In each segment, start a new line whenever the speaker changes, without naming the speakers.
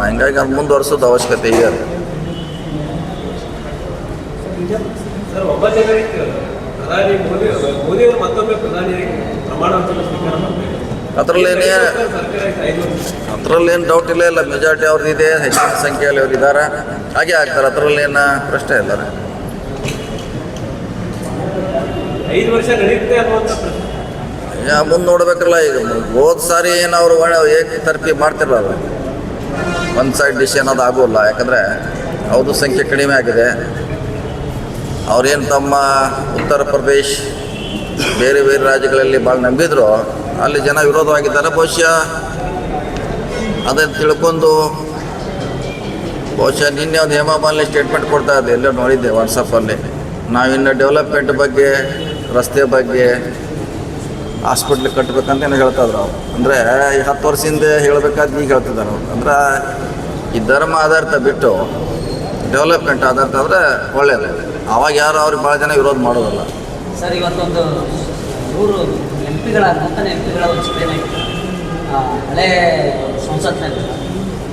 ಹಿಂಗಾಗಿ ಅದು ಮುಂದುವರ್ಸೋದು ಅವಶ್ಯಕತೆ ಇದೆ.
ಸರ್, 9 ಜನರಿಗೆ ಪ್ರಧಾನಿ ಮೋದಿಯವರು ಮತ್ತೊಮ್ಮೆ ಪ್ರಧಾನಿಯಾಗಿ ಪ್ರಮಾಣ ವಚನ ಸ್ವೀಕಾರ ಮಾಡಬೇಕು.
ಅದರಲ್ಲೇನು ಡೌಟ್ ಇಲ್ಲ. ಮೆಜಾರಿಟಿ ಅವ್ರದ್ದಿದೆ, ಹೆಚ್ಚಿನ ಸಂಖ್ಯೆಯಲ್ಲಿ ಅವ್ರು ಇದ್ದಾರೆ, ಹಾಗೆ ಆಗ್ತಾರೆ. ಅದರಲ್ಲೇನು ಪ್ರಶ್ನೆ ಇದ್ದಾರೆ.
5 ವರ್ಷ ನಡೆಯುತ್ತೆ ಅನ್ನುವಂಥ ಪ್ರಶ್ನೆ
ಮುಂದೆ ನೋಡ್ಬೇಕಲ್ಲ. ಈಗ ಹೋದ ಸಾರಿ ಏನು ಅವರು ಏಕತರ್ಫಿ ಮಾಡ್ತಿರಲ್ಲ, ಒಂದು ಸೈಡ್ ಡಿಸಿಷನ್ ಅದು ಆಗೋಲ್ಲ. ಯಾಕಂದರೆ ಅವ್ರದ್ದು ಸಂಖ್ಯೆ ಕಡಿಮೆ ಆಗಿದೆ. ಅವ್ರೇನು ತಮ್ಮ ಉತ್ತರ ಪ್ರದೇಶ್ ಬೇರೆ ಬೇರೆ ರಾಜ್ಯಗಳಲ್ಲಿ ಭಾಳ ನಂಬಿದ್ರು, ಅಲ್ಲಿ ಜನ ವಿರೋಧವಾಗಿದ್ದಾರೆ. ಬಹುಶಃ ಅದನ್ನು ತಿಳ್ಕೊಂಡು ನಿನ್ನೆ ಒಂದು ಹೇಮಾಮಾಲಿನಿ ಸ್ಟೇಟ್ಮೆಂಟ್ ಕೊಡ್ತಾ ಇದ್ದೆ, ಎಲ್ಲೋ ನೋಡಿದ್ದೆ ವಾಟ್ಸಪ್ಪಲ್ಲಿ. ನಾವಿನ್ನು ಡೆವಲಪ್ಮೆಂಟ್ ಬಗ್ಗೆ, ರಸ್ತೆ ಬಗ್ಗೆ, ಹಾಸ್ಪಿಟ್ಲ್ ಕಟ್ಟಬೇಕಂತ ಏನೋ ಹೇಳ್ತಾಯಿದ್ರು ಅವ್ರು. ಅಂದರೆ ಈ 10 ವರ್ಷದಿಂದ ಹೇಳಬೇಕಾದ್ರೆ ಈಗ ಹೇಳ್ತಿದ್ದಾರೆ ಅವ್ರು. ಅಂದ್ರೆ ಈ ಧರ್ಮ ಆಧಾರಿತ ಬಿಟ್ಟು ಡೆವಲಪ್ಮೆಂಟ್ ಆಧಾರಿತ ಆದರೆ ಒಳ್ಳೆಯದು. ಆವಾಗ ಯಾರು ಅವ್ರಿಗೆ ಭಾಳ ಜನ ವಿರೋಧ ಮಾಡೋದಲ್ಲ.
ಸರ್, ಇವತ್ತೊಂದು 100 MP ಗಳ ನೂತನ MP ಗಳ ಒಂದು ಸಭೆ ಹಳೆ ಸಂಸತ್ನಲ್ಲಿ,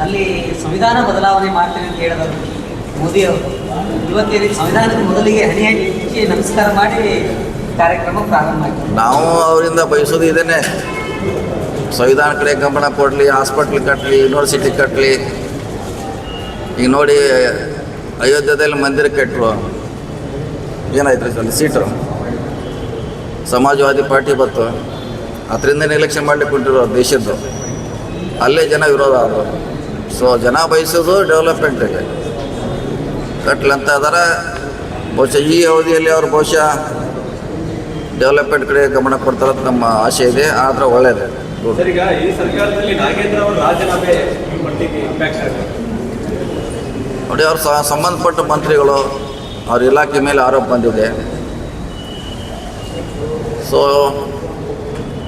ಅಲ್ಲಿ ಸಂವಿಧಾನ ಬದಲಾವಣೆ ಮಾಡ್ತೀನಿ ಅಂತ ಹೇಳಿದರು ಮೋದಿಯವರು. ಇವತ್ತೇನು ಸಂವಿಧಾನದ ಮೊದಲಿಗೆ ಹಣಿ ಹಚ್ಚಿ ನಮಸ್ಕಾರ ಮಾಡಿ ಕಾರ್ಯಕ್ರಮ ಪ್ರಾರಂಭ ಆಗಿದೆ.
ನಾವು ಅವರಿಂದ ಬಯಸೋದು ಇದೇನೆ, ಸಂವಿಧಾನ ಕಡೆ ಗಮನ ಕೊಡಲಿ, ಹಾಸ್ಪಿಟ್ಲ್ ಕಟ್ಟಲಿ, ಯೂನಿವರ್ಸಿಟಿ ಕಟ್ಟಲಿ. ಈಗ ನೋಡಿ, ಅಯೋಧ್ಯೆಯಲ್ಲಿ ಮಂದಿರ ಕಟ್ಟರು, ಏನಾಯ್ತು ಅಲ್ಲಿ ಸೀಟು ಸಮಾಜವಾದಿ ಪಾರ್ಟಿ ಬಂತು, ಅದರಿಂದನೇ ಎಲೆಕ್ಷನ್ ಮಾಡಲಿಕ್ಕೆ ಕೊಟ್ಟಿರೋ ದೇಶದ್ದು. ಅಲ್ಲೇ ಜನ ವಿರೋಧ ಆದರು. ಸೊ ಜನ ಬಯಸೋದು ಡೆವಲಪ್ಮೆಂಟಿಗೆ ಕಟ್ಲಂತ ಇದ್ದಾರೆ. ಬಹುಶಃ ಈ ಅವಧಿಯಲ್ಲಿ ಅವರು ಬಹುಶಃ ಡೆವಲಪ್ಮೆಂಟ್ ಕಡೆ ಗಮನ ಕೊಡ್ತಾರೆ ಅಂತ ನಮ್ಮ ಆಸೆ ಇದೆ. ಆದರೆ ಒಳ್ಳೆಯದು.
ಈಗ ಈ ಸರ್ಕಾರದಲ್ಲಿ ನಾಗೇಂದ್ರ ಅವರ ರಾಜೀನಾಮೆ ಮಟ್ಟಿಗೆ ಇಂಪ್ಯಾಕ್ಟ್ ಆಗುತ್ತೆ
ನೋಡಿ. ಅವ್ರು ಸಂಬಂಧಪಟ್ಟ ಮಂತ್ರಿಗಳು, ಅವ್ರ ಇಲಾಖೆ ಮೇಲೆ ಆರೋಪ ಬಂದಿದೆ. ಸೊ